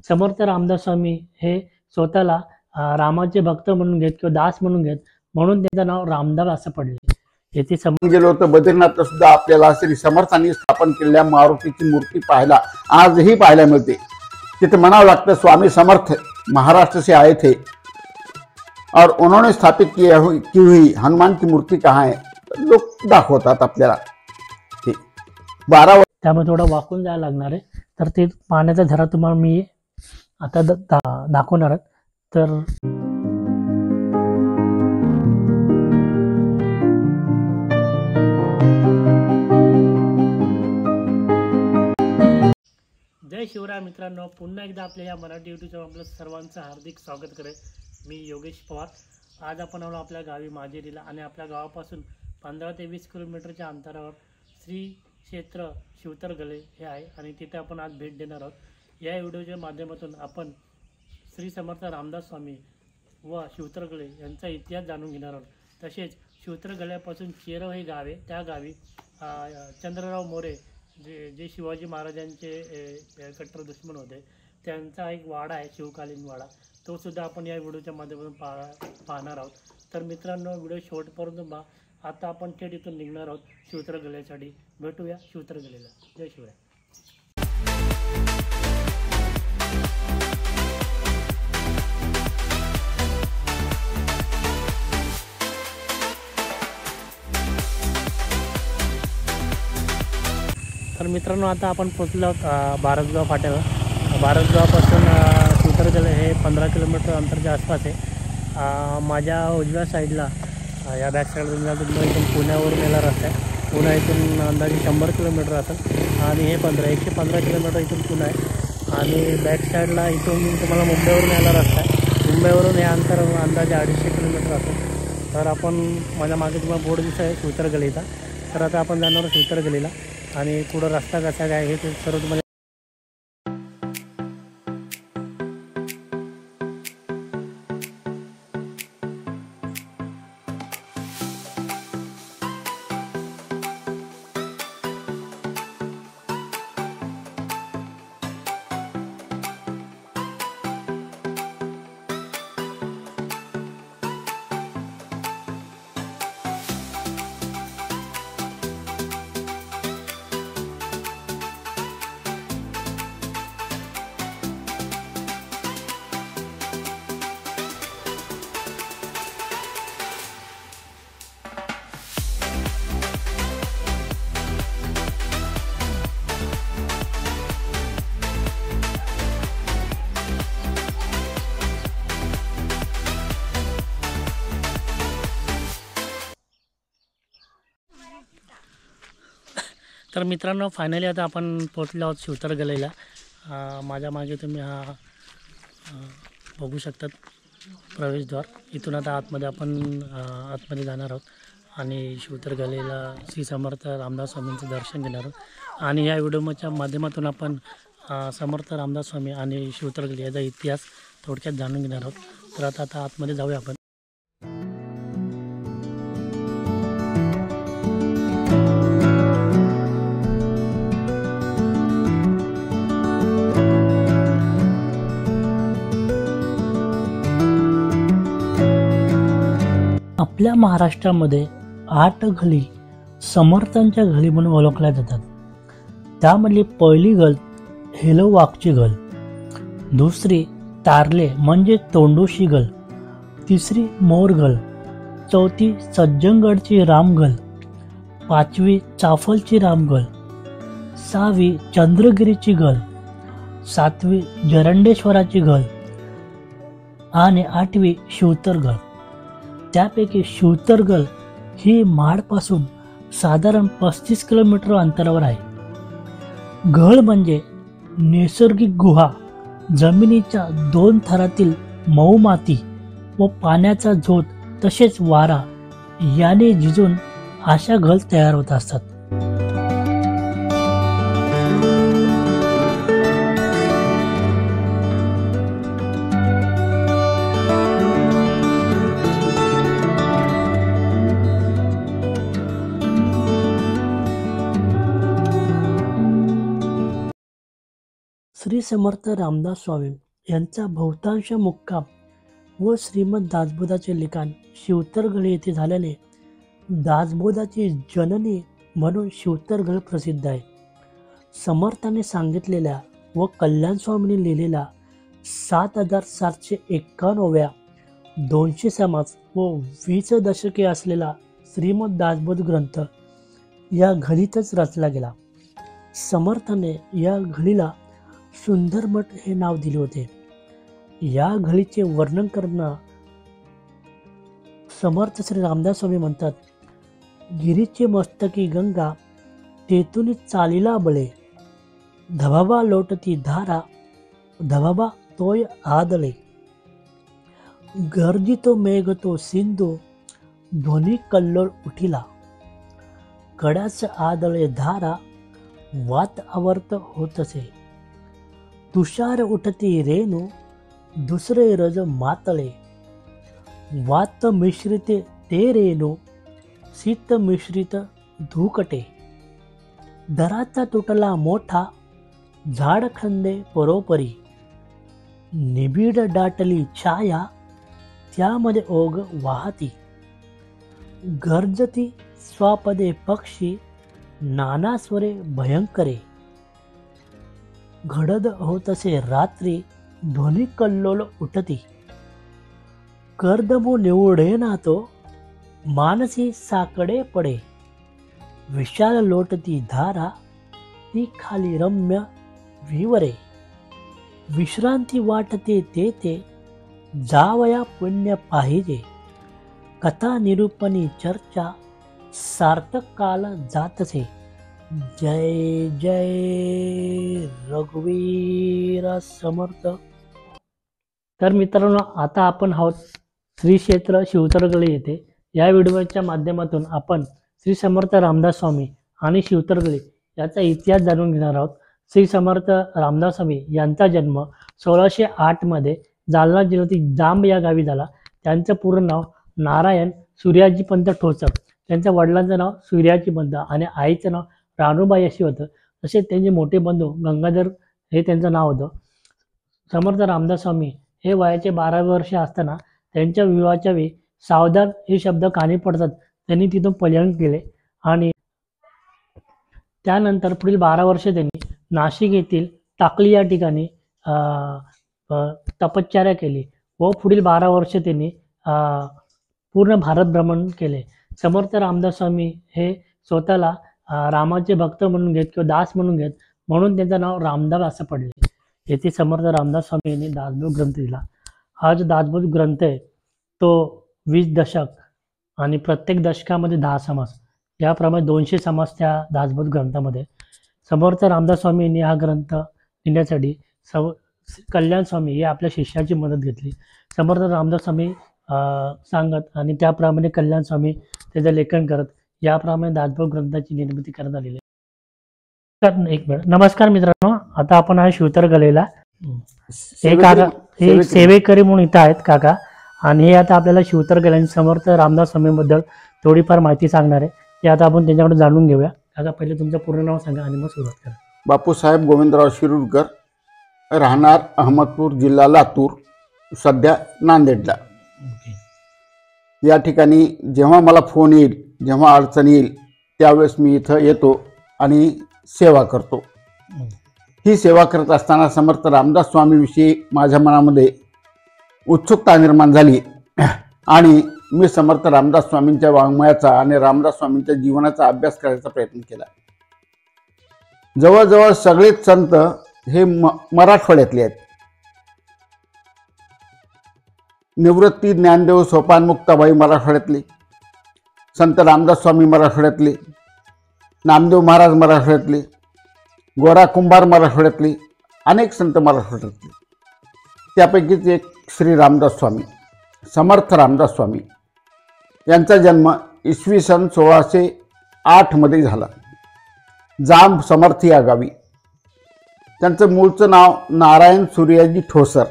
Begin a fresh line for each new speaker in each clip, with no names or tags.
समर्थ रामदास स्वामी हे स्वतःला रामाचे भक्त म्हणून घेत किंवा दास म्हणून घेत, म्हणून त्याचं नाव रामदास असं पडले. येथे
गेलो होतो बद्रीनाथ सुद्धा आपल्याला श्री समर्थांनी स्थापन केलेल्या मारुतीची मूर्ती पाहायला आजही पाहायला मिळते. तिथे म्हणावं लागतं स्वामी समर्थ महाराष्ट्र से आए थे और उन्होंने स्थापित की हुई हनुमान की मूर्ति कहाँ है, लोक दाखवतात आपल्याला. 12
त्यामुळे थोडं वाकून जायला लागणार आहे. तर ते पाण्याचा झरा तुम्हाला मी आता दाखवणार आहे. तर जय शिवराय मित्रांनो, पुन्हा एकदा आपल्या या मराठी यूट्यूब चॅनल आपलं सर्वांचं हार्दिक स्वागत करेन. मी योगेश पवार. आज आपण आलो आपल्या गावी माजेरीला आणि आपल्या गावापासून 15 ते 20 किलोमीटरच्या अंतरावर श्री क्षेत्र शिवतरगले हे आहे आणि तिथे आपण आज भेट देणार आहोत. या व्हिडिओच्या माध्यमातून आपण श्री समर्थ रामदास स्वामी व शिवतरगले यांचा इतिहास जाणून घेणार आहोत. तसेच शिवतरगल्यापासून चेरव हे गाव आहे, त्या गावी चंद्रराव मोरे जे शिवाजी महाराजांचे कट्टर दुश्मन होते, त्यांचा एक वाडा आहे शिवकालीन वाडा, तो सुद्धा आपण या व्हिडिओच्या माध्यमातून पाहणार आहोत. तर मित्रांनो, व्हिडिओ शेवटपर्यंत पहा. आता आपण थेट इथून निघणार आहोत शिवतरगल्यासाठी. भेटूया शिवतरगलेला. जय शिवराय. तर मित्रांनो, आता आपण पोचलो आहोत भारतगाव फाट्यावर. भारतगावापासून शिवतरगले हे 15 किलोमीटर अंतरच्या आसपास आहे. माझ्या उजव्या साईडला या बॅक साईडला तुम्हाला इथून पुण्यावरून यायला रस्ता आहे. पुणे इथून अंदाजे 100 किलोमीटर असेल आणि हे 115 किलोमीटर इथून पुणे आहे. आणि बॅक साईडला इथून तुम्हाला मुंबईवरून यायला रस्ता आहे. मुंबईवरून हे अंतर अंदाजे 250 किलोमीटर असेल. तर आपण माझ्या मागे तुम्हाला बोर्ड दिसत आहे शिवतरगलेचा. तर आता आपण जाणार शिवतरगलेला आणि पुढं रस्ता कसा काय हे सर्व तुम्हाला. तर मित्रांनो, फायनली आता आपण पोचलो आहोत शिवतरगलेला. माझ्या मागे तुम्ही हा बघू शकतात प्रवेशद्वार. इथून आता आतमध्ये आपण आतमध्ये जाणार आहोत आणि शिवतरगलेला श्री समर्थ रामदास स्वामींचं दर्शन घेणार आहोत. आणि या व्हिडिओच्या माध्यमातून आपण समर्थ रामदास स्वामी आणि शिवतरगले याचा इतिहास थोडक्यात जाणून घेणार आहोत. तर आता आतमध्ये जाऊया आपण. आपल्या महाराष्ट्रामध्ये 8 गली समर्थांच्या गली म्हणून ओळखल्या जातात. त्यामधली पहिली गल हेलोवाकची गल, दुसरी तारले म्हणजे तोंडोशी गल, तिसरी मोरगल, चौथी सज्जनगडची रामगल, पाचवी चाफलची रामगल, सहावी चंद्रगिरीची गल, सातवी जरंडेश्वराची गल आणि आठवी शिवतरगल. त्यापैकी शिवतरगल ही महाडपासून साधारण 35 किलोमीटर अंतरावर आहे. गळ म्हणजे नैसर्गिक गुहा, जमिनीच्या 2 थरातील मऊ माती व पाण्याचा झोत तसेच वारा याने झिजून अशा गळ तयार होत असतात. श्री समर्थ रामदास स्वामी यांचा बहुतांश मुक्काम व श्रीमद दासबोधाचे लिखाण शिवतरगड येथे झाल्याने दासबोधाची जननी म्हणून शिवतरगड प्रसिद्ध आहे. समर्थाने सांगितलेल्या व कल्याण स्वामींनी लिहिलेला 7751व्या 200 समास व 20 दशके असलेला श्रीमद दासबोध ग्रंथ या घडीतच रचला गेला. समर्थाने या घडीला सुंदरमठ हे नाव दिले होते. या घडीचे वर्णन करताना समर्थ श्री रामदास स्वामी म्हणतात, गिरीचे मस्तकी गंगा तेथून चालीला बळे, धबाबा लोटती धारा धबाबा तोय आदळे, गर्जितो मेघ तो सिंधू ध्वनी कल्लोळ उठिला, कड्याच आदळे धारा वात आवर्त होतसे, तुषार उठती रेणू दुसरे रज मातळे, वात मिश्रित ते रेणू शीत मिश्रित धुकटे, दराचा तुटला मोठा झाडखंदे परोपरी, निबिड दाटली छाया त्यामध्ये ओघ वाहती, गर्जती स्वापदे पक्षी नाना स्वरे भयंकरे, घडद होतसे रात्री ध्वनी कल्लोळ उठती, कर्दमो निवडे ना तो मानसी साकडे पडे, विशाल लोटती धारा ती खाली रम्य विवरे, विश्रांती वाटते तेथे जावया पुण्य पाहिजे, कथा निरूपणी चर्चा सार्थक काल जातसे. जय जय रघुवीर समर्थ. तर मित्रांनो, आता आपण आहोत श्री क्षेत्र शिवतरगड येथे. या व्हिडिओच्या माध्यमातून आपण श्री समर्थ रामदास स्वामी आणि शिवतरगड याचा इतिहास जाणून घेणार आहोत. श्री समर्थ रामदास स्वामी यांचा जन्म 1608 मध्ये जालना जिल्ह्यातील जांब या गावी झाला. त्यांचं पूर्ण नाव नारायण सूर्याजी पंत ठोसर. त्यांच्या वडिलांचं नाव सूर्याजी पंत आणि आईचं नाव राणूबाई असे होतं. तसेच त्यांचे मोठे बंधू गंगाधर हे त्यांचं नाव होतं. समर्थ रामदास स्वामी हे वयाचे 12 वर्ष असताना त्यांच्या विवाहाच्या वेळी सावधान हे शब्द कानी पडतात त्यांनी तिथून पलायन केले आणि त्यानंतर पुढील 12 वर्ष त्यांनी नाशिक येथील टाकली या ठिकाणी तपश्चर्या केली व पुढील 12 वर्ष त्यांनी पूर्ण भारत भ्रमण केले. समर्थ रामदास स्वामी हे स्वतःला रामाचे भक्त म्हणून घेत किंवा दास म्हणून घेत, म्हणून त्यांचं नाव रामदास असं पडले. येथे समर्थ रामदास स्वामी यांनी दासबोध ग्रंथ दिला. हा जो दासबोध ग्रंथ आहे तो 20 दशक आणि प्रत्येक दशकामध्ये 10 समास याप्रमाणे 200 समास त्या दासबोध ग्रंथामध्ये. समर्थ रामदास स्वामी यांनी हा ग्रंथ लिहिण्यासाठी कल्याण स्वामी हे आपल्या शिष्याची मदत घेतली. समर्थ रामदास स्वामी सांगत आणि त्याप्रमाणे कल्याण स्वामी त्याचं लेखन करत याप्रमाणे दासबोध ग्रंथाची निर्मिती करण्यात आलेली आहे. एक मिनिट. नमस्कार मित्रांनो, आता आपण आहे शिवतरगडला. हे काका हे सेवेकरी म्हणून इथं आहेत काका, आणि हे आता आपल्याला शिवतरगड आणि समर्थ रामदास स्वामींबद्दल थोडीफार माहिती सांगणार आहे. ते आता आपण त्यांच्याकडे जाणून घेऊया. काका, पहिले तुमचं पूर्ण नाव सांगा आणि मग सुरुवात करा.
बापूसाहेब गोविंदराव शिरूरकर, राहणार अहमदपूर, जिल्हा लातूर, सध्या नांदेडला. या ठिकाणी जेव्हा मला फोन येईल, जेव्हा अडचण येईल त्यावेळेस मी इथं येतो आणि सेवा करतो. ही सेवा करत असताना समर्थ रामदास स्वामीविषयी माझ्या मनामध्ये उत्सुकता निर्माण झाली आणि मी समर्थ रामदास स्वामींच्या वाङ्मयाचा आणि रामदास स्वामींच्या जीवनाचा अभ्यास करायचा प्रयत्न केला. जवळजवळ सगळेच संत हे मराठवाड्यातले आहेत. निवृत्ती ज्ञानदेव सोपान मुक्ताबाई मराठवाड्यातले, संत रामदास स्वामी मराठवाड्यातले, नामदेव महाराज मराठवाड्यातले, गोरा कुंभार मराठवाड्यातले, अनेक संत मराठवाड्यातले. त्यापैकीच एक श्री रामदास स्वामी, समर्थ रामदास स्वामी यांचा जन्म इसवी सन 1608 मध्ये झाला. जांब समर्थ या गावी. त्यांचं मूळचं नाव नारायण सूर्याजी ठोसर.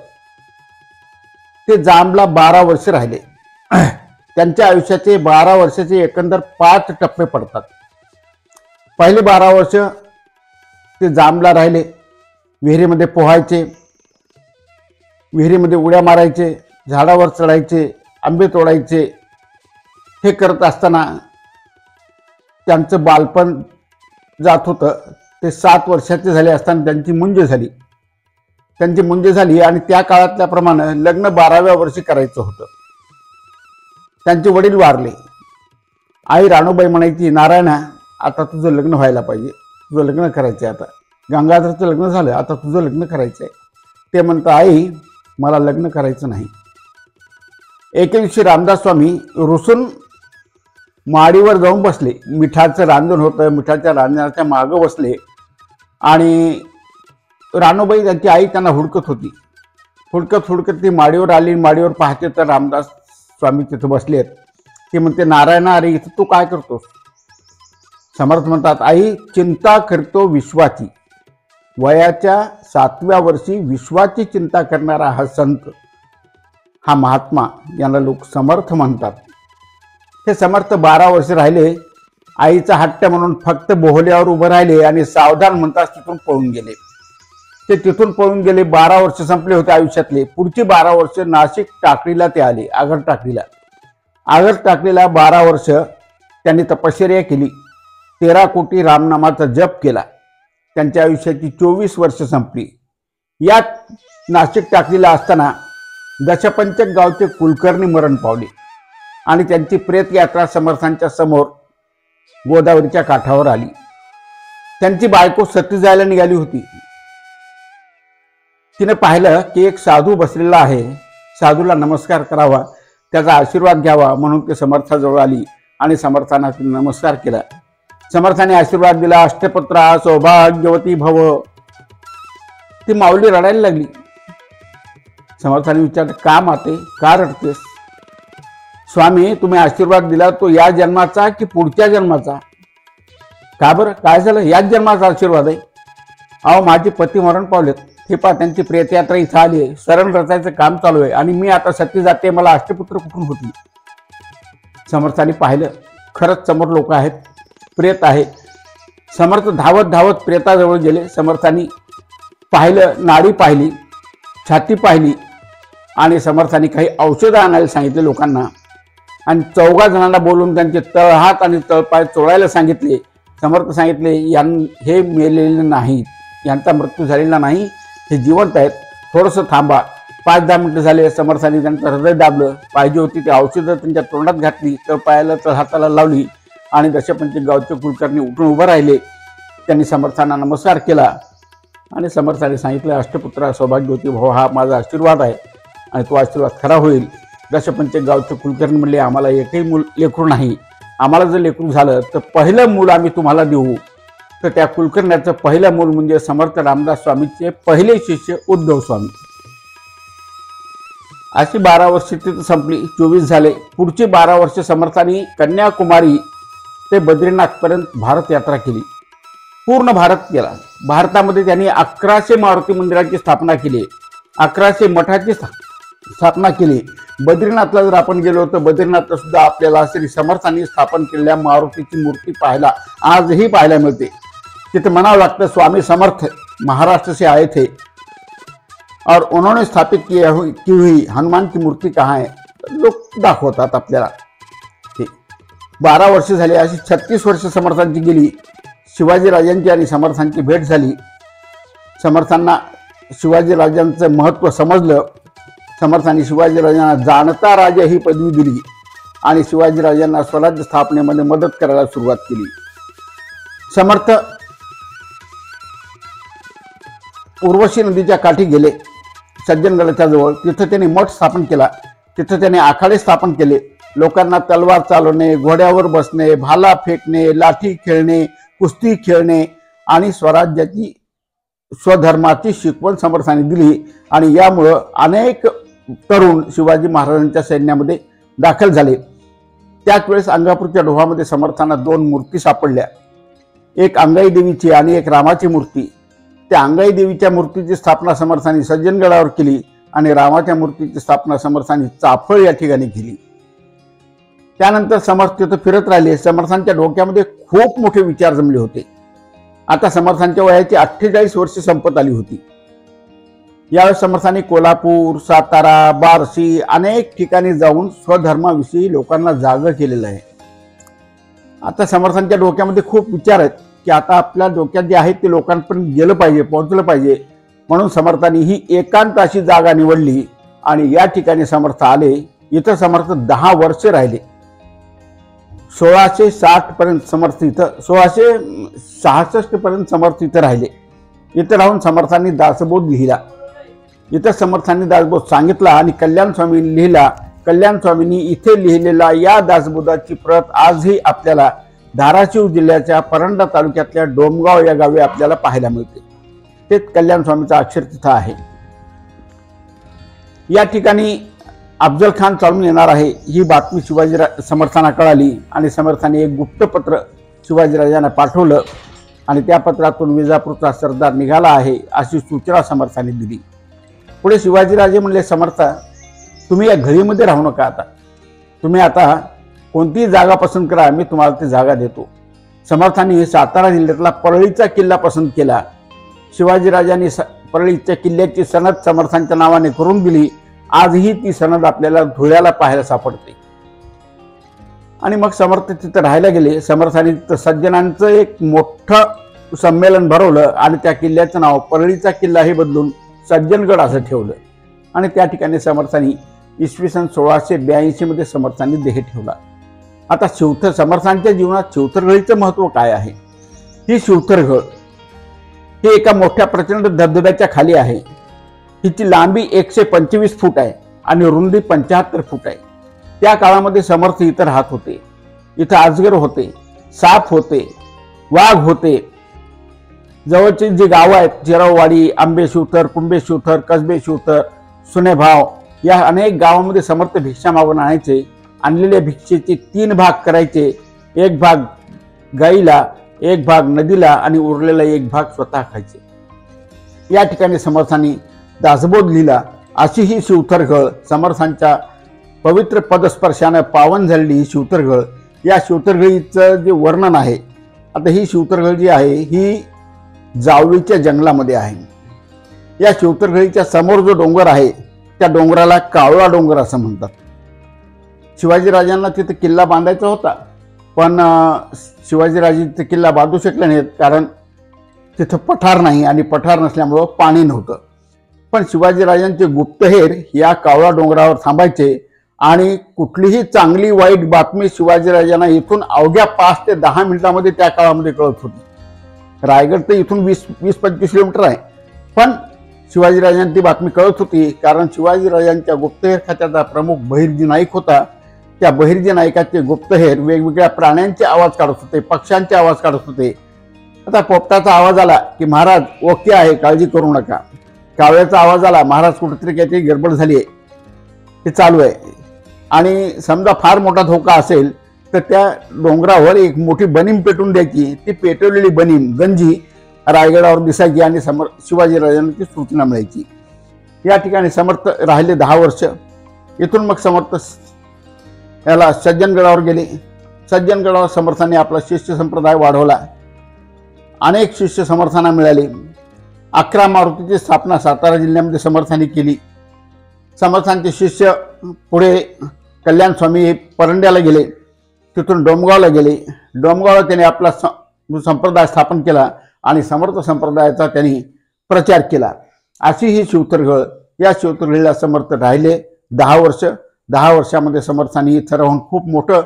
ते जांबला 12 वर्ष राहिले. त्यांच्या आयुष्याचे 12 वर्षाचे एकंदर 5 टप्पे पडतात. पहिले 12 वर्ष ते जांबला राहिले. विहिरीमध्ये पोहायचे, विहिरीमध्ये उड्या मारायचे, झाडावर चढायचे, आंबे तोडायचे. हे करत असताना त्यांचं बालपण जात होतं. ते 7 वर्षाचे झाले असताना त्यांची मुंज झाली आणि त्या काळातल्याप्रमाणे लग्न 12व्या वर्षी करायचं होतं. त्यांचे वडील वारले. आई राणूबाई म्हणायची, नारायणा आता तुझं लग्न व्हायला पाहिजे, तुझं लग्न करायचं आहे. आता गंगाधरचं लग्न झालं, आता तुझं लग्न करायचं आहे. ते म्हणतं, आई मला लग्न करायचं नाही. एके दिवशी रामदास स्वामी रुसून माडीवर जाऊन बसले. मिठाचं रांजण होतं, मिठाच्या रांजणाच्या मागं बसले आणि राणूबाई त्यांची आई त्यांना हुडकत होती. हुडकत ती माडीवर आली. माडीवर पाहते तर रामदास स्वामी तिथं बसले आहेत. ते म्हणते, नारायणा अरे इथं तू काय करतोस? समर्थ म्हणतात, आई चिंता करतो विश्वाची. वयाच्या 7व्या वर्षी विश्वाची चिंता करणारा हा संत, हा महात्मा, यांना लोक समर्थ म्हणतात. हे समर्थ 12 वर्ष राहिले. आईचा हट्ट म्हणून फक्त बोहल्यावर उभं राहिले आणि सावधान म्हणताच तिथून पळून गेले. ते तिथून पळून गेले. 12 वर्ष संपले होते आयुष्यातले. पुढची 12 वर्ष नाशिक टाकळीला ते आले. आगर टाकळीला 12 वर्ष त्यांनी तपश्चर्या केली. 13 कोटी रामनामाचा जप केला. त्यांच्या आयुष्याची 24 वर्ष संपली. यात नाशिक टाकळीला असताना दशपंचक गावचे कुलकर्णी मरण पावले आणि त्यांची प्रेत यात्रा समर्थांच्या समोर गोदावरीच्या काठावर आली. त्यांची बायको सती जायला निघाली होती. तिने पाहिलं की एक साधू बसलेला आहे. साधूला नमस्कार करावा, त्याचा आशीर्वाद घ्यावा म्हणून ती समर्थाजवळ आली आणि समर्थांना तिने नमस्कार केला. समर्थाने आशीर्वाद दिला. अष्टपुत्रा सौभाग्यवती भव. ती माऊली रडायला लागली. समर्थाने विचारलं, का माते, का रडतेस? स्वामी तुम्ही आशीर्वाद दिला तो या जन्माचा की पुढच्या जन्माचा? का बरं, काय झालं? याच जन्माचा आशीर्वाद आहे. अहो माझे पती मरण पावलेत. हे पहा त्यांची प्रेतयात्रा इथं आली आहे. शरण रचायचं काम चालू आहे आणि मी आता सती जाते. मला अष्टपुत्र कुठून होती? समर्थाने पाहिलं, खरंच समोर लोक आहेत, प्रेत आहे. समर्थ धावत प्रेताजवळ गेले. समर्थांनी पाहिलं, नाडी पाहिली, छाती पाहिली आणि समर्थांनी काही औषधं आणायला सांगितले लोकांना आणि 4 जणांना बोलून त्यांचे तळहात आणि तळपाय चोळायला सांगितले. समर्थ सांगितले, हे मेलेले नाहीत, यांचा मृत्यू झालेला नाही, हे जिवंत आहेत, थोडंसं थांबा. 5-10 मिनिटं झाले. समर्थांनी त्यांचं हृदय दाबलं. पाहिजे होती ती औषधं त्यांच्या तोंडात घातली, तळपायाला तळहाताला लावली आणि दशपंचक गावचे कुलकर्णी उठून उभं राहिले. त्यांनी समर्थांना नमस्कार केला आणि समर्थांनी सांगितलं, अष्टपुत्रा सौभाग्यवती भाऊ, हा माझा आशीर्वाद आहे आणि तो आशीर्वाद खरा होईल. दशपंचक गावचे कुलकर्णी म्हणले, आम्हाला एकही मूल लेकरू नाही. आम्हाला जर लेकरू झालं तर पहिलं मूल आम्ही तुम्हाला देऊ. तर त्या कुलकर्ण्याचं पहिलं मूल म्हणजे समर्थ रामदास स्वामीचे पहिले शिष्य उद्धव स्वामी. अशी 12 वर्ष तिथं संपली. 24 झाले. पुढची 12 वर्ष समर्थांनी कन्याकुमारी ते बद्रीनाथपर्यंत भारत यात्रा केली. पूर्ण भारत केला. भारतामध्ये त्यांनी 1100 मारुती मंदिराची स्थापना केली, 1100 मठाची स्थापना केली. बद्रीनाथला जर आपण गेलो तर बद्रीनाथला सुद्धा आपल्याला श्री समर्थांनी स्थापन केलेल्या मारुतीची मूर्ती पाहायला आजही पाहायला मिळते. तिथे म्हणावं लागतं, स्वामी समर्थ महाराष्ट्र से आए थे और उन्होंने स्थापित की हुई हनुमान की मूर्ति कहाँ है? लोक दाखवतात आपल्याला. 12 वर्ष झाली. अशी 36 वर्ष समर्थांची गेली. शिवाजीराजांची आणि समर्थांची भेट झाली. समर्थांना शिवाजीराजांचं महत्त्व समजलं. समर्थांनी शिवाजीराजांना जाणता राजा ही पदवी दिली आणि शिवाजीराजांना स्वराज्य स्थापनेमध्ये मदत करायला सुरुवात केली. समर्थ उर्वशी नदीच्या काठी गेले, सज्जनगडाच्या जवळ. तिथं त्यांनी मठ स्थापन केला. तिथं त्यांनी आखाडे स्थापन केले. लोकांना तलवार चालवणे, घोड्यावर बसणे, भाला फेकणे, लाठी खेळणे, कुस्ती खेळणे आणि स्वराज्याची स्वधर्माची शिकवण समर्थांनी दिली आणि यामुळं अनेक तरुण शिवाजी महाराजांच्या सैन्यामध्ये दाखल झाले. त्याच वेळेस अंगापूरच्या डोहामध्ये समर्थांना 2 मूर्ती सापडल्या, एक अंगाई देवीची आणि एक रामाची मूर्ती. त्या अंगाई देवीच्या मूर्तीची स्थापना समर्थांनी सज्जनगडावर केली आणि रामाच्या मूर्तीची स्थापना समर्थांनी चाफळ या ठिकाणी केली. त्यानंतर समर्थ तिथं फिरत राहिले. समर्थांच्या डोक्यामध्ये खूप मोठे विचार जमले होते. आता समर्थांच्या वयाची 48 वर्ष संपत आली होती. यावेळी समर्थांनी कोल्हापूर, सातारा, बार्शी अनेक ठिकाणी जाऊन स्वधर्माविषयी लोकांना जागं केलेलं आहे. आता समर्थांच्या डोक्यामध्ये खूप विचार आहेत की आता आपल्या डोक्यात जे आहे ते लोकांपर्यंत गेलं पाहिजे, पोहोचलं पाहिजे. म्हणून समर्थांनी ही एकांत अशी जागा निवडली आणि या ठिकाणी समर्थ आले. इथं समर्थ 10 वर्ष राहिले. 1660 पर्यंत समर्थ इथं, 1666 पर्यंत समर्थ इथं राहिले. इथं राहून समर्थांनी दासबोध लिहिला. इथं समर्थांनी दासबोध सांगितला आणि कल्याण स्वामी लिहिला. कल्याण स्वामींनी इथे लिहिलेला या दासबोधाची प्रत आजही आपल्याला धाराशिव जिल्ह्याच्या परंडा तालुक्यातल्या डोमगाव या गावी आपल्याला पाहायला मिळते. तेच कल्याण स्वामीचा अक्षर तिथं आहे. या ठिकाणी अफजल खान चालून येणार आहे ही बातमी समर्थांना कळाली आणि समर्थांनी एक गुप्तपत्र शिवाजीराजांना पाठवलं आणि त्या पत्रातून विजापूरचा सरदार निघाला आहे अशी सूचना समर्थांनी दिली. पुढे शिवाजीराजे म्हणले, समर्था तुम्ही या घरीमध्ये राहू नका, आता तुम्ही आता कोणतीही जागा पसंत करा, मी तुम्हाला ती जागा देतो. समर्थांनी सातारा जिल्ह्यातला परळीचा किल्ला पसंत केला. शिवाजीराजांनी परळीच्या किल्ल्याची सनद समर्थांच्या नावाने करून दिली. आजही ती सनद आपल्याला धुळ्याला पाहायला सापडते. आणि मग समर्थ तिथं राहायला गेले. समर्थांनी तिथं सज्जनांचं एक मोठं संमेलन भरवलं आणि त्या किल्ल्याचं नाव परळीचा किल्ला हे बदलून सज्जनगड असं ठेवलं. आणि त्या ठिकाणी समर्थांनी इसवी सन 1682 मध्ये समर्थांनी देह ठेवला. आता समर्थांच्या जीवनात शिवथरघळीचं महत्व काय आहे? ही शिवथरघळ ही एका मोठ्या प्रचंड धबधब्याच्या खाली आहे. हिची लांबी 125 फूट आहे आणि रुंदी 75 फूट आहे. त्या काळामध्ये समर्थ इथं राहत होते. इथं अजगर होते, साप होते, वाघ होते. जवळची जी गावं आहेत, जिराववाडी, आंबे शिवथर, कुंभे शिवथर, कसबे शिवथर, सुनेभाव, या अनेक गावांमध्ये समर्थ भिक्षा मागून आणायचे. आणलेल्या भिक्षेचे 3 भाग करायचे. एक भाग गाईला, एक भाग नदीला आणि उरलेला एक भाग स्वतः खायचे. या ठिकाणी समर्थांनी दासबोध लिहिला. अशी ही शिवथरघळ समर्थांच्या पवित्र पदस्पर्शाने पावन झालेली ही शिवथरघळ. या शिवथरघळीचं जे वर्णन आहे, आता ही शिवथरघळ जी आहे ही जावळीच्या जंगलामध्ये आहे. या शिवथरघळीच्या समोर जो डोंगर आहे त्या डोंगराला कावळा डोंगर असं म्हणतात. शिवाजीराजांना तिथे किल्ला बांधायचा होता, पण शिवाजीराजे तिथे किल्ला बांधू शकले नाहीत, कारण तिथं पठार नाही आणि पठार नसल्यामुळं पाणी नव्हतं. पण शिवाजीराजांचे गुप्तहेर या कावळा डोंगरावर थांबायचे आणि कुठलीही चांगली वाईट बातमी शिवाजीराजांना इथून अवघ्या 5 ते 10 मिनिटांमध्ये त्या काळामध्ये कळत होती. रायगड तर इथून 20-25 किलोमीटर आहे, पण शिवाजीराजांना ती बातमी कळत होती, कारण शिवाजीराजांच्या गुप्तहेर खात्याचा प्रमुख बहिर्जी नाईक होता. त्या बहिर्जी नाईकाचे गुप्तहेर वेगवेगळ्या प्राण्यांचे आवाज काढत होते, पक्ष्यांचे आवाज काढत होते. आता पोपटाचा आवाज आला की महाराज ओके आहे, काळजी करू नका. कावळ्याचा आवाज आला, महाराज कुठेतरी काहीतरी गडबड झाली आहे, हे चालू आहे. आणि समजा फार मोठा धोका असेल तर त्या डोंगरावर एक मोठी बनीम पेटून द्यायची. ती पेटवलेली बनीम गंजी रायगडावर दिसायची आणि शिवाजीराजांना ती सूचना मिळायची. या ठिकाणी समर्थ राहिले 10 वर्ष. इथून मग समर्थ याला सज्जनगडावर गेले. सज्जनगडावर समर्थांनी आपला शिष्य संप्रदाय वाढवला. अनेक शिष्य समर्थांना मिळाले. 11 मारुतीची स्थापना सातारा जिल्ह्यामध्ये समर्थांनी केली. समर्थांचे शिष्य पुढे कल्याण स्वामी परंड्याला गेले, तिथून डोमगावला गेले. डोमगावला त्यांनी आपला संप्रदाय स्थापन केला आणि समर्थ संप्रदायाचा त्यांनी प्रचार केला. अशी ही शिवथरघळ. या शिवथरघळीला समर्थ राहिले 10 वर्ष. 10 वर्षामध्ये समर्थांनी इथं राहून खूप मोठं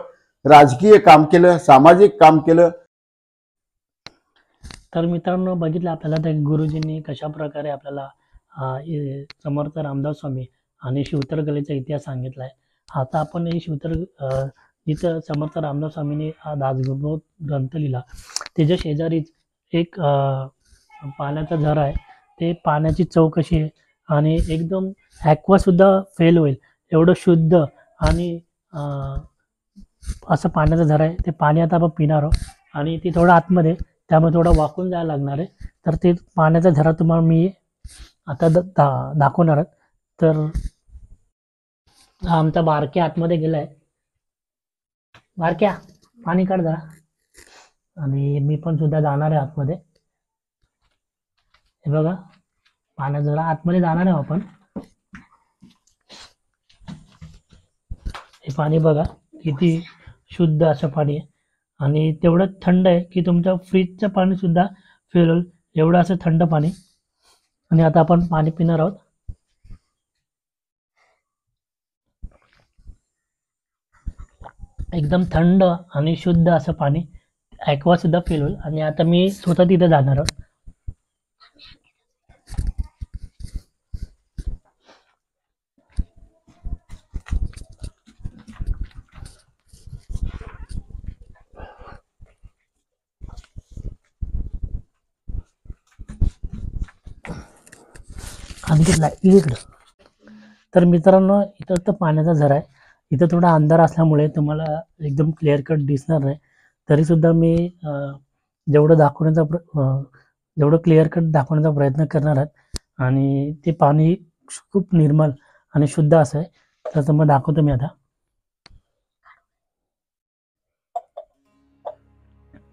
राजकीय काम केलं, सामाजिक काम केलं.
तर मित्रांनो, बघितलं आपल्याला त्या गुरुजींनी कशा प्रकारे आपल्याला समर्थ रामदास स्वामी आणि शिवथरघळीचा इतिहास सांगितला आहे. आता आपण हे जिथं समर्थ रामदास स्वामींनी हा दासबोध ग्रंथ लिहिला त्याच्या शेजारीच एक पाण्याचा झरा आहे. ते पाण्याची चव कशी आहे आणि एकदम ॲक्वासुद्धा फेल होईल एवढं शुद्ध आणि असं पाण्याचा झरा आहे. ते पाणी आता आपण पिणार आहोत आणि ती थोडं आतमध्ये, त्यामुळे थोडं वाकून जायला लागणार आहे. तर ते पाण्याचा झरा तुम्हाला मी आता दाखवणार आहे. तर हा आमचा बारक्या आतमध्ये गेलाय. बारक्या पाणी काढ जरा. आणि मी पण सुद्धा जाणार आहे आतमध्ये. हे बघा पाण्यात जरा आतमध्ये जाणार आहे आपण. हे पाणी बघा किती शुद्ध असं पाणी आहे आणि तेवढं थंड आहे की तुमच्या फ्रीजचं पाणी सुद्धा फेल होईल एवढं असं थंड पाणी. आणि आता आपण पाणी पिणार आहोत. एकदम थंड आणि शुद्ध असं पाणी. ॲक्वा सुद्धा फेल होईल. आणि आता मी स्वतः तिथे जाणार आहोत. आणि इकडं तर मित्रांनो इथं तर पाण्याचा झरा आहे. इथं थोडा अंधार असल्यामुळे तुम्हाला एकदम क्लिअर कट दिसणार नाही. तरीसुद्धा मी जेवढं क्लिअर कट दाखवण्याचा प्रयत्न करणार आहे. आणि ते पाणी खूप निर्मल आणि शुद्ध असं आहे. तर तुम्हाला दाखवतो मी आता.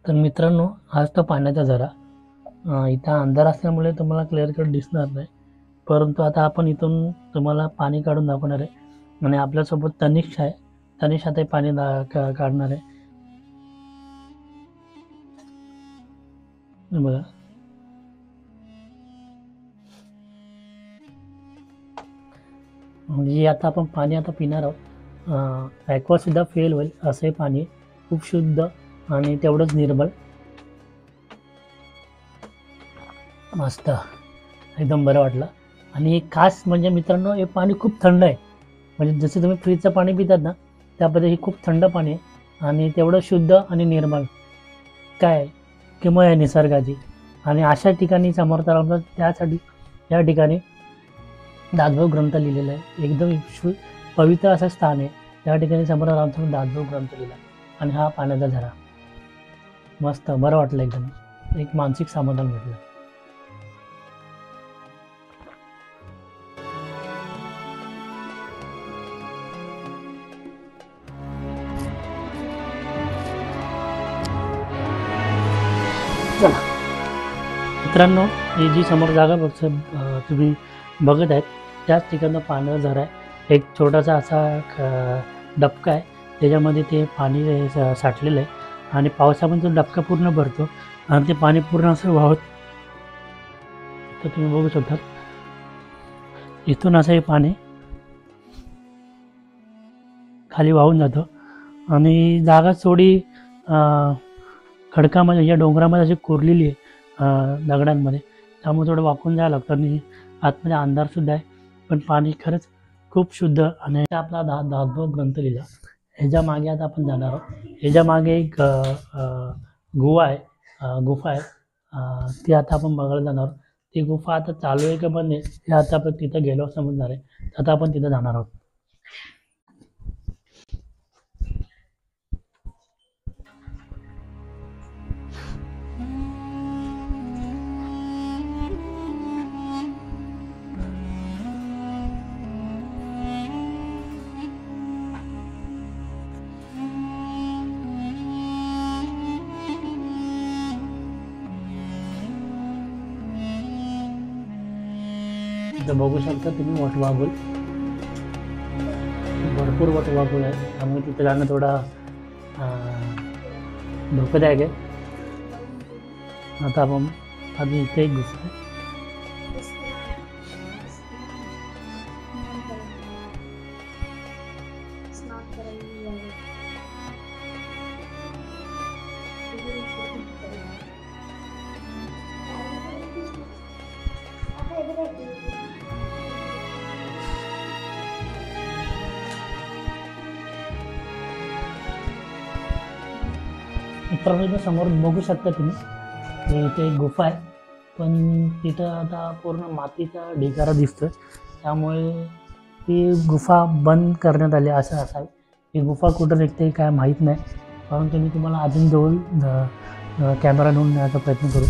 तर मित्रांनो हाच तो पाण्याचा झरा. इथं अंधार असल्यामुळे तुम्हाला क्लिअर कट दिसणार नाही. परंतु आता आपण इथून तुम्हाला पाणी काढून दाखवणार आहे. आणि आपल्यासोबत तनिष्क आहे. तनिष्क आता पाणी काढणार आहे. बघा म्हणजे आता आपण पाणी आता पिणार आहोत. ॲक्वा सुद्धा फेल होईल असं पाणी खूप शुद्ध आणि तेवढंच निर्मल. मस्त एकदम बरं वाटलं. आणि खास म्हणजे मित्रांनो हे पाणी खूप थंड आहे. म्हणजे जसं तुम्ही फ्रीजचं पाणी पितात ना त्या पद्धतीने हे खूप थंड पाणी आहे आणि तेवढं शुद्ध आणि निर्मल. काय किंवा आहे निसर्गाची. आणि अशा ठिकाणी समर्थ रामदास त्यासाठी या ठिकाणी दासभाऊ ग्रंथ लिहिलेला आहे. एकदम पवित्र असं स्थान आहे. त्या ठिकाणी समर्थ रामदास दासभाऊ ग्रंथ लिहिला. आणि हा पाण्याचा झरा मस्त बरं वाटलं. एकदम एक मानसिक समाधान भेटलं. चला मित्रांनो ही जी समोर जागा तुम्ही बघत आहेत त्याच ठिकाणी पाण्याचा झरा आहे. एक छोटासा असा डबका आहे त्याच्यामध्ये ते पाणी साठलेलं आहे. आणि पावसामध्ये तो डबका पूर्ण भरतो आणि ते पाणी पूर्ण असं वाहत. तर तुम्ही बघू शकता इथून असं हे पाणी खाली वाहून जातं. आणि जागा थोडी खडकामध्ये या डोंगरामध्ये अशी कोरलेली आहे दगडांमध्ये. त्यामुळे थोडं वाकून जायला लागतं आणि आतमध्ये अंधारसुद्धा आहे. पण पाणी खरंच खूप शुद्ध. आणि आपला दासभाऊ ग्रंथ लिहिला. ह्याच्या मागे आता आपण जाणार आहोत. ह्याच्या मागे एक गुफा आहे. ती आता आपण बघायला जाणार आहोत. ती गुफा आता चालू आहे का बंद आहे हे आता आपण तिथं गेलो समजणार आहे. आता आपण तिथं जाणार आहोत. इथं बघू शकता तुम्ही वटवाघूळ. भरपूर वटवाघूळ आहे. त्यामुळे तिथे जाणं थोडा धोकादायक आहे. आता आपण आधी इथे एक गुफा आहे. मित्रांनो समोर बघू शकता तुम्ही इथे एक गुफा आहे. पण तिथं आता पूर्ण मातीचा ढिगारा दिसतोय. त्यामुळे ती गुफा बंद करण्यात आली असं असावी. ही गुफा कुठं निघते काय माहीत नाही. परंतु मी तुम्हाला अजून जवळ कॅमेरा घेऊन नेण्याचा प्रयत्न करू.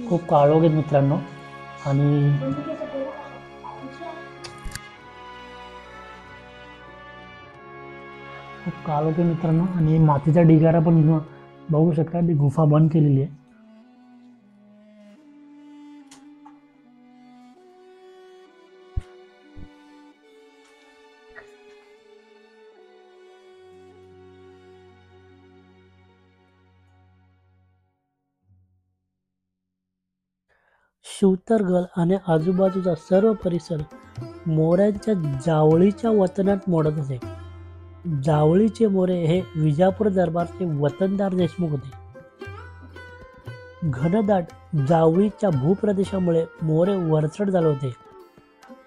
खूप काळोख आहेत मित्रांनो. आणि खूप काळ होते मित्रांनो आणि मातीचा ढिगारा पण बघू शकता, ती गुफा बंद केलेली आहे. शिवतरगड आणि आजूबाजूचा सर्व परिसर मोऱ्यांच्या जावळीच्या वतनात मोडत असे. जावळीचे मोरे हे विजापूर दरबारचे वतनदार देशमुख होते. घनदाट जावळीच्या भूप्रदेशामुळे मोरे वरचढ झाले होते.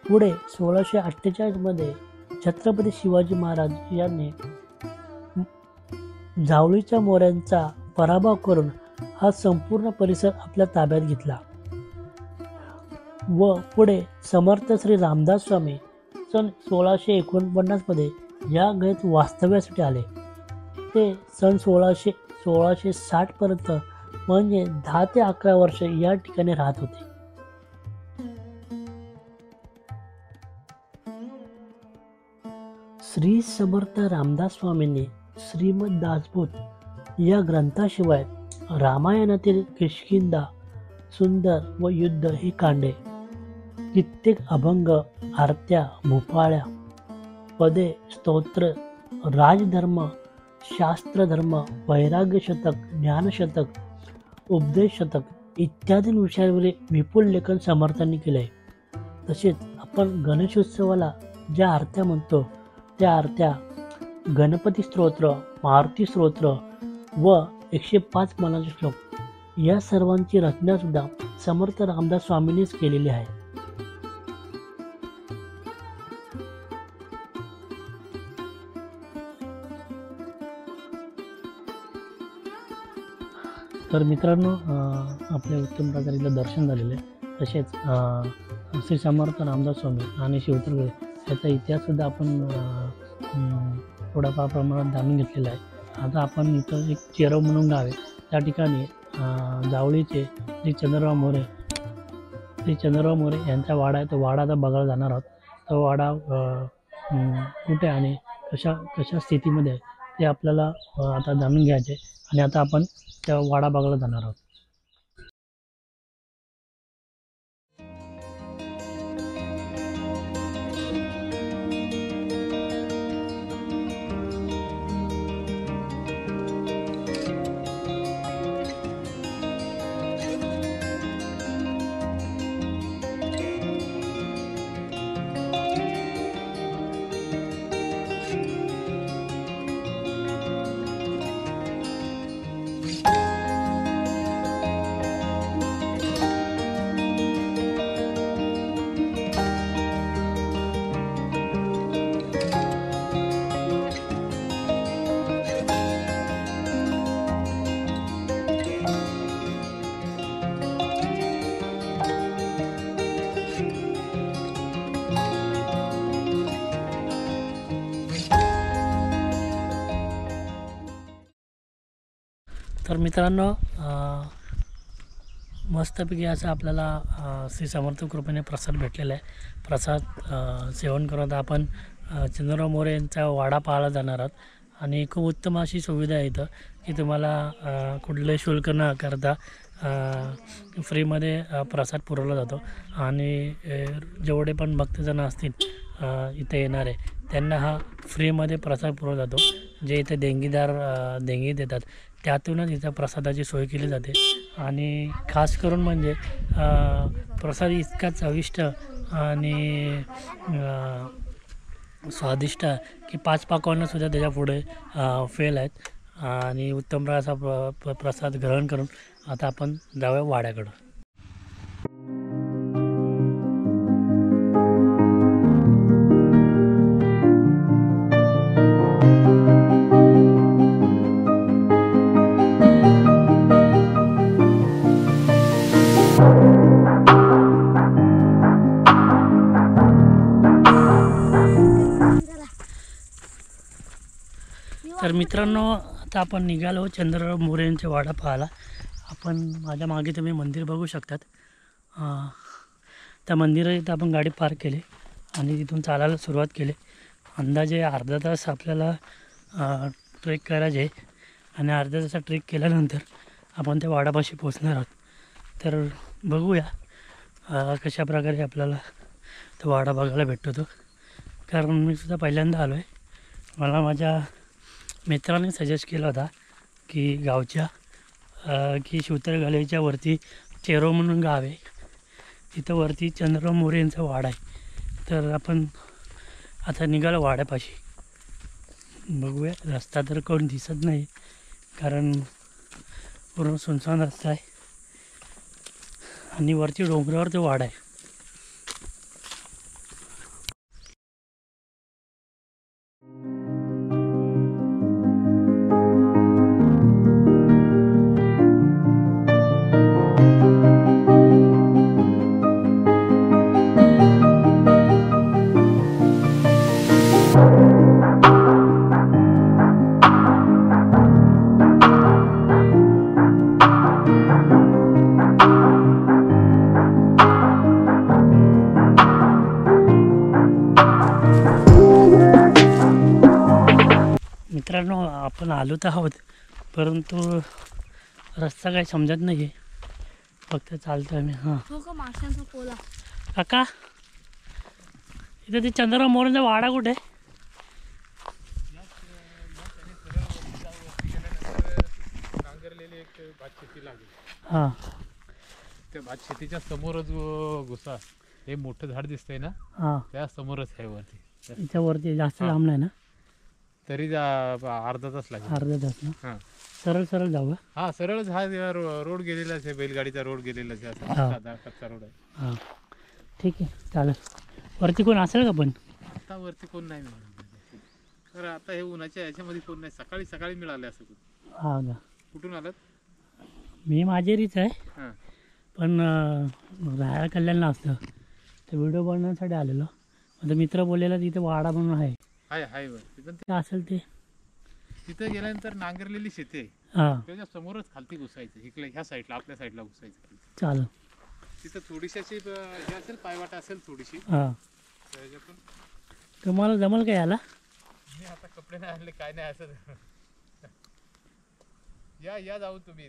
पुढे 1648 मध्ये छत्रपती शिवाजी महाराज यांनी जावळीच्या मोऱ्यांचा पराभव करून हा संपूर्ण परिसर आपल्या ताब्यात घेतला व पुढे समर्थ श्री रामदास स्वामी सन 1649 मध्ये या गळ्यात वास्तव्यासाठी आले. ते सन 1660 पर्यंत म्हणजे 10 ते 11 वर्ष या ठिकाणी राहत होते. श्री समर्थ रामदास स्वामींनी श्रीमद दासबोध या ग्रंथाशिवाय रामायणातील किष्किंधा, सुंदर व युद्ध ही कांडे, कित्येक अभंग, आरत्या, भूपाळ्या, पदे, स्तोत्र, राजधर्म, शास्त्रधर्म, वैराग्य शतक, ज्ञानशतक, उपदेश शतक इत्यादी विषयावरील विपुल लेखन समर्थांनी केले आहे. तसेच आपण गणेशोत्सवाला ज्या आरत्या म्हणतो त्या आरत्या गणपती स्तोत्र, मारुती स्तोत्र व 105 मनाचे श्लोक या सर्वांची रचना सुद्धा समर्थ रामदास स्वामींनीच केलेली आहे. तर मित्रांनो, आपल्या उत्तम प्रकारे इथलं दर्शन झालेलं आहे. तसेच श्री समर्थ रामदास स्वामी आणि शिवतरगड याचा इतिहाससुद्धा आपण थोडाफार प्रमाणात जाणून घेतलेला आहे. आता आपण इथं एक चेरव म्हणून गाव आहे, त्या ठिकाणी जावळीचे श्री चंद्रराव मोरे यांचा वाडा आहे. तो वाडा आता बघायला जाणार आहोत. तो वाडा कुठे आणि कशा स्थितीमध्ये आहे ते आपल्याला आता जाणून घ्यायचे आणि आता आपण त्या वाडा बघायला जाणार आहोत. तर मित्रांनो, मस्तपैकी असं आपल्याला श्री समर्थ कृपेने प्रसाद भेटलेला आहे. प्रसाद सेवन करत आपण चंद्रराव मोरे यांचा वाडा पाहायला जाणार आहोत. आणि खूप उत्तम अशी सुविधा आहे इथं की तुम्हाला कुठलंही शुल्क न करता फ्रीमध्ये प्रसाद पुरवला जातो. आणि जेवढे पण भक्तजण असतील इथे येणारे त्यांना हा फ्रीमध्ये प्रसाद पुरवला जातो. जे इथे देणगी देतात त्यातूनच इथं प्रसादाची सोय केली जाते. आणि खास करून म्हणजे प्रसाद इतका चविष्ट आणि स्वादिष्ट की 5 पाकवांनासुद्धा त्याच्या पुढे फेल आहेत. आणि उत्तम प्रकारचा प्रसाद ग्रहण करून आता आपण जाऊया वाड्याकडं. तर मित्रांनो, आता आपण निघालो चंद्रराव मोरे यांचे वाडा पाहायला. आपण माझ्या मागे तुम्ही मंदिर बघू शकतात. त्या मंदिरात आपण गाडी पार्क केली आणि तिथून चालायला सुरुवात केली. अंदाजे अर्धा तास आपल्याला ट्रेक करायचे आणि अर्ध्या तासाचा ट्रेक केल्यानंतर आपण त्या वाडापाशी पोचणार आहोत. तर बघूया कशा प्रकारे आपल्याला तो वाडा बघायला भेटतो तो. कारण मी सुद्धा पहिल्यांदा आलो आहे. मला माझ्या मित्राने सजेस्ट केला होता की गावच्या की शिवतरगालीच्या वरती चेरो म्हणून गाव आहे, तिथं वरती चंद्रराव मोरे यांचा वाडा आहे. तर आपण आता निघालो वाड्यापाशी. बघूया, रस्ता तर कोण दिसत नाही कारण पूर्ण सुनसान रस्ता आहे आणि वरती डोंगरावर तो वाडा आहे. मित्रांनो, आपण आलो तर आहोत परंतु रस्ता काही समजत नाही आहे, फक्त चालतो आम्ही. हां
माशांचा पोला
काका, इथं ते चंद्रराव मोरेंचा वाडा कुठे? हां,
त्या भात शेतीच्या समोरच घुसा हे मोठं झाड दिसतंय ना,
हां
त्या समोरच आहे वरती.
याच्यावरती जास्त लांब नाही ना?
तरी अर्धा तास लागेल.
अर्धा तास ना?
हां
सरळ सरळ जाऊ.
हा, सरळच हा रोड गेलेलाच आहे, बैलगाडीचा रोड गेलेलाच आहे, असा साधा कच्चा रोड आहे.
हां ठीक आहे, चालेल. वरती कोण असेल का पण?
आता वरती कोण नाही मिळालं, तर आता हे उन्हाच्या याच्यामध्ये कोण नाही. सकाळी सकाळी मिळाले असं कोण.
हां का?
कुठून आलात?
मी माझेरीच आहे,
हां
पण राहायला कल्याणला असतं तर व्हिडिओ बनवण्यासाठी आलेलो. आता मित्र बोललेला तिथे वाडा म्हणून आहे.
हाय हाय वरती, पण
ते असेल ते.
तिथं गेल्यानंतर नांगरलेली शेती आहे,
हां
त्याच्या समोरच खालती घुसायचं. इकडे ह्या साईडला आपल्या साईडला घुसायचं.
चालेल.
तिथं थोडीशी अशी हे असेल, पायवाटा असेल थोडीशी,
हां,
त्याच्यातून.
तुम्हाला जमल का याला?
मी आता कपडे नाही आणले, काय नाही असं. या जाऊ तुम्ही.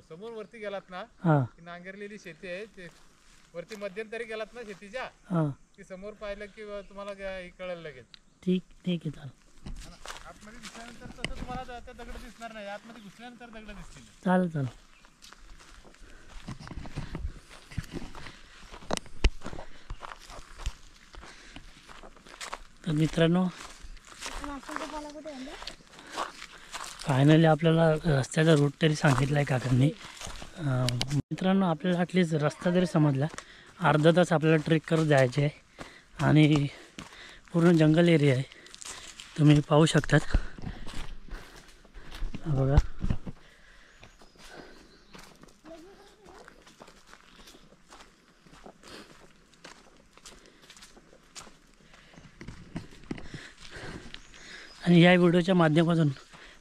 समोर वरती गेलात ना,
हां
ती नांगरलेली शेती आहे, ते वरती मध्यंतरी गेलात ना शेतीच्या,
हां
ती समोर पाहिलं की तुम्हाला कळलं लगेच.
ठीक आहे, चालेल.
आतमध्ये घुसल्यानंतर तसं तुम्हाला त्या दगड दिसणार नाही, आतमध्ये घुसल्यानंतर दगड दिसतील.
चालेल. तर मित्रांनो,
माशांचा पोला कुठे आहे?
फायनली आपल्याला रस्त्याचा रूट तरी सांगितला आहे काकांनी. मित्रांनो, आपल्याला ॲटलीस्ट रस्ता तरी समजला. अर्धा तास आपल्याला ट्रेक करत जायचे आहे आणि पूर्ण जंगल एरिया आहे, तुम्ही पाहू शकतात. बघा, आणि या व्हिडिओच्या माध्यमातून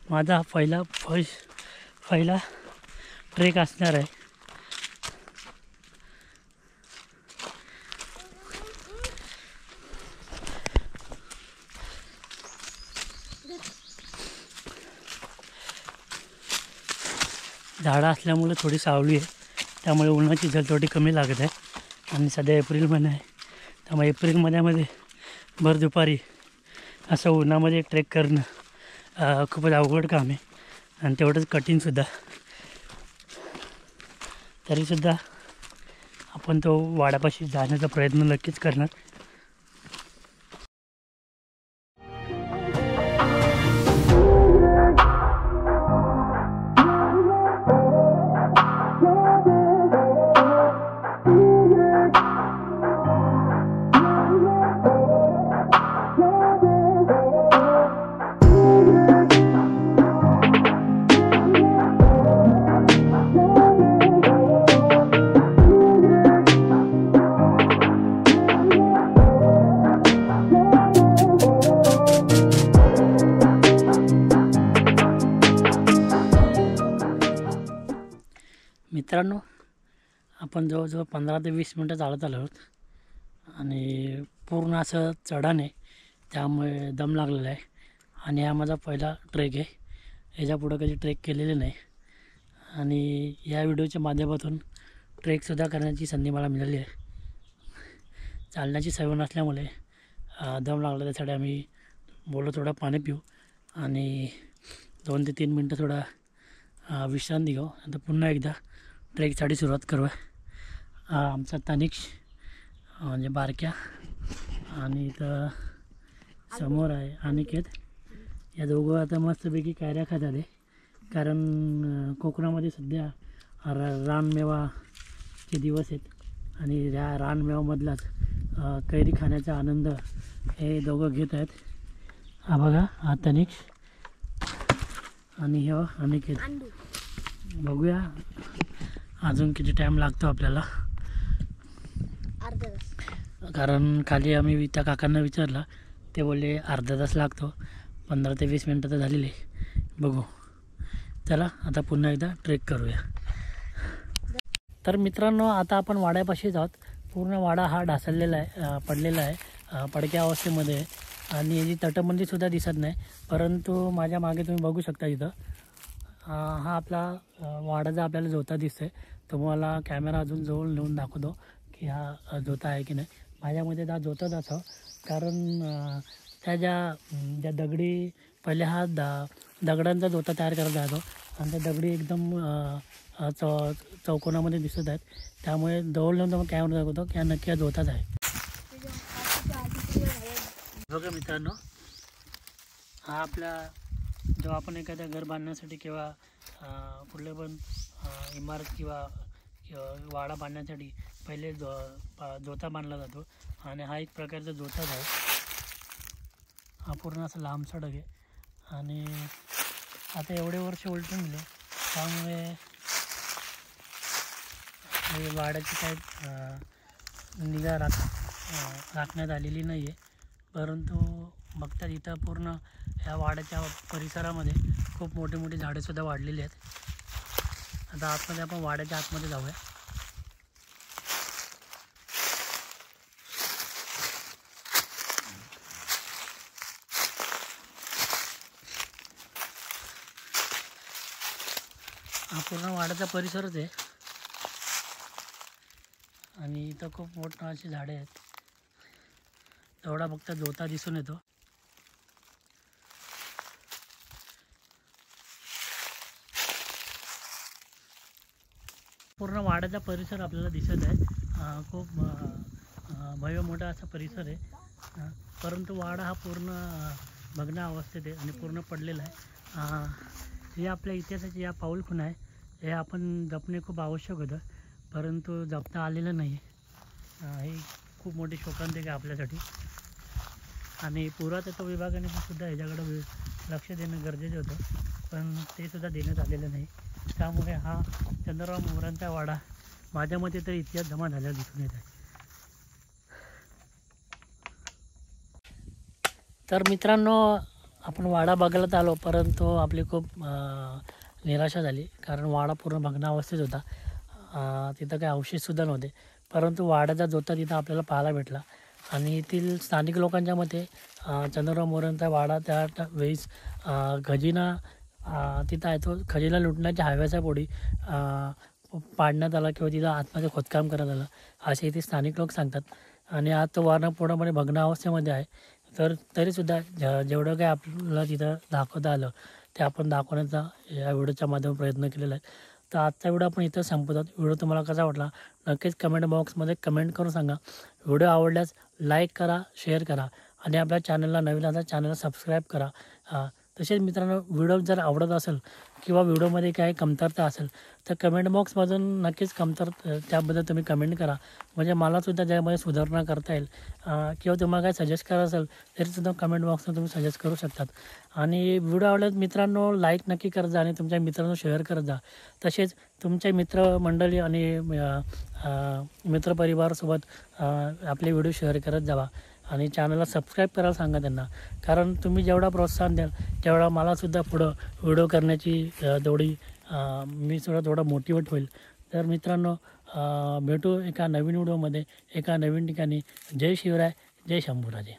माझा पहिला ट्रेक असणार आहे. झाडं असल्यामुळे थोडी सावली आहे, त्यामुळे उन्हाची झळ थोडी कमी लागत आहे. आणि सध्या एप्रिल महिना आहे, त्यामुळे एप्रिल महिन्यामध्ये भर दुपारी असं उन्हामध्ये ट्रेक करणं खूपच अवघड काम आहे आणि तेवढंच कठीणसुद्धा. तरीसुद्धा आपण तो वाड्यापाशी जाण्याचा प्रयत्न नक्कीच करणार. मित्रांनो, आपण जवळजवळ 15 ते 20 मिनटं चालत आलो आहोत आणि पूर्ण असं चढाण आहे, त्यामुळे दम लागलेला आहे. आणि हा माझा पहिला ट्रेक आहे. याच्या पुढं कधी ट्रेक केलेले नाही आणि या व्हिडिओच्या माध्यमातून ट्रेकसुद्धा करण्याची संधी मला मिळाली आहे. चालण्याची सवय नसल्यामुळे दम लागला, त्यासाठी आम्ही बोललो थोडं पाणी पिऊ आणि 2 ते 3 मिनटं थोडा विश्रांती घेऊ, नंतर पुन्हा एकदा ट्रेकसाठी सुरुवात करू. आमचा तनिक्ष म्हणजे बारक्या आणि इथं समोर आहे अनिकेत. या दोघं आता मस्तपैकी कैऱ्या खात आले, कारण कोकणामध्ये सध्या रानमेवाचे दिवस आहेत आणि या रानमेवामधलाच कैरी खाण्याचा आनंद हे दोघं घेत आहेत. हा बघा, हा तनिक्ष आणि हे अनिकेत. बघूया अजून किती टाईम लागतो आपल्याला,
अर्धा तास.
कारण खाली आम्ही त्या काकांना विचारला, ते बोलले अर्धा तास लागतो. 15 ते 20 मिनटं तर झालेली. बघू, चला आता पुन्हा एकदा ट्रेक करूया. तर मित्रांनो, आता आपण वाड्यापाशीच आहोत. पूर्ण वाडा हा ढासळलेला आहे, पडलेला आहे, पडक्या अवस्थेमध्ये आणि याची तटबंदीसुद्धा दिसत नाही. परंतु माझ्या मागे तुम्ही बघू शकता इथं हा आपला वाडाचा आपल्याला जोता दिसतोय. तुम्हाला कॅमेरा अजून जवळ नेऊन दाखवतो की हा जोता आहे की नाही. माझ्यामध्ये हा जोताच असावं, कारण त्या ज्या दगडी पहिले हा दगडांचा जोता तयार करत जातो आणि त्या दगडी एकदम चौकोनामध्ये दिसत आहेत. त्यामुळे जवळ नेऊन तुम्हाला कॅमेरा दाखवतो की हा नक्की हा जोताच आहे. बघा मित्रांनो, हा आपला जेव्हा आपण एखाद्या घर बांधण्यासाठी किंवा कुठले पण इमारत किंवा वाडा बांधण्यासाठी पहिले जोता बांधला जातो आणि हा एक प्रकारचा जोताच आहे. हा पूर्ण असा लांब सडक आहे आणि आता एवढे वर्ष उलटून गेले, त्यामुळे वाड्याची काही निगा राखण्यात आलेली नाही आहे. परंतु बघतात इथं पूर्ण ह्या वाड्याच्या परिसरामध्ये खूप मोठी मोठी झाडेसुद्धा वाढलेली आहेत. आता आतमध्ये आपण वाड्याच्या आतमध्ये जाऊया. हा पूर्ण वाड्याचा परिसरच आहे आणि इथं खूप मोठं अशी झाडे आहेत. तेवढा फक्त जोता दिसून येतो. पूर्ण वाड्याचा परिसर आपल्याला दिसत आहे. खूप भव्य मोठा असा परिसर आहे. परंतु वाडा हा पूर्ण भग्न अवस्थेत आहे आणि पूर्ण पडलेला आहे. हे आपल्या इतिहासाची या पाऊलखुणा आहे. हे आपण जपणे खूप आवश्यक होतं, परंतु जपता आलेलं नाही. ही खूप मोठी शोकांतिका आहे आपल्यासाठी आणि पुरातत्व विभागाने सुद्धा ह्याच्याकडं लक्ष देणं गरजेचं होतं, पण ते सुद्धा देण्यात आलेलं नाही. त्यामुळे हा चंद्रराव मोहरांचा वाडा माझ्या मते तर इतिहास जमा झाल्यावर दिसून येत आहे. तर मित्रांनो, आपण वाडा बघायला तर आलो, परंतु आपली खूप निराशा झाली, कारण वाडा पूर्ण भग्नावस्थेत होता. तिथं काही अवशेषसुद्धा नव्हते. परंतु वाड्याचा जोता तिथं आपल्याला पाहायला भेटला आणि येथील स्थानिक लोकांच्या मते चंद्रराव मोहरांचा वाडा त्या वेळेस खजिना तिथं आहे, तो खजिना लुटण्याच्या हव्याच्या पोटी पाडण्यात आला किंवा तिथं आतमध्ये खोदकाम करण्यात आलं, असे इथे स्थानिक लोक सांगतात. आणि आज तो वाडा पूर्णपणे भग्न अवस्थेमध्ये आहे. तर तरीसुद्धा जेवढं काही आपल्याला तिथं दाखवता आलं ते आपण दाखवण्याचा या व्हिडिओच्या माध्यमातून प्रयत्न केलेला आहे. तर आजचा व्हिडिओ आपण इथं संपवतात. व्हिडिओ तुम्हाला कसा वाटला नक्कीच कमेंट बॉक्समध्ये कमेंट करून सांगा. व्हिडिओ आवडल्यास लाईक करा, शेअर करा आणि आपल्या चॅनलला नवीन आता चॅनलला सबस्क्राईब करा. तसेच मित्रांनो, व्हिडिओ जर आवडत असेल किंवा व्हिडिओमध्ये काही कमतरता असेल तर कमेंट बॉक्समधून नक्कीच त्याबद्दल तुम्ही कमेंट करा, म्हणजे मलासुद्धा त्यामध्ये सुधारणा करता येईल. किंवा तुम्हाला काय सजेस्ट करायचं असेल तरीसुद्धा कमेंट बॉक्समध्ये तुम्ही सजेस्ट करू शकतात. आणि व्हिडिओ आवडल्यास मित्रांनो लाईक नक्की करत जा आणि तुमच्या मित्रांनो शेअर करत जा. तसेच तुमच्या मित्रमंडळी आणि मित्रपरिवारासोबत आपले व्हिडिओ शेअर करत जावा आणि चॅनलला सबस्क्राईब करायला सांगा त्यांना, कारण तुम्ही जेवढा प्रोत्साहन द्याल तेवढा मलासुद्धा पुढं व्हिडिओ करण्याची मी सुद्धा थोडा मोटिवेट होईल. तर मित्रांनो, भेटू एका नवीन व्हिडिओमध्ये एका नवीन ठिकाणी. जय शिवराय, जय शंभूराजे.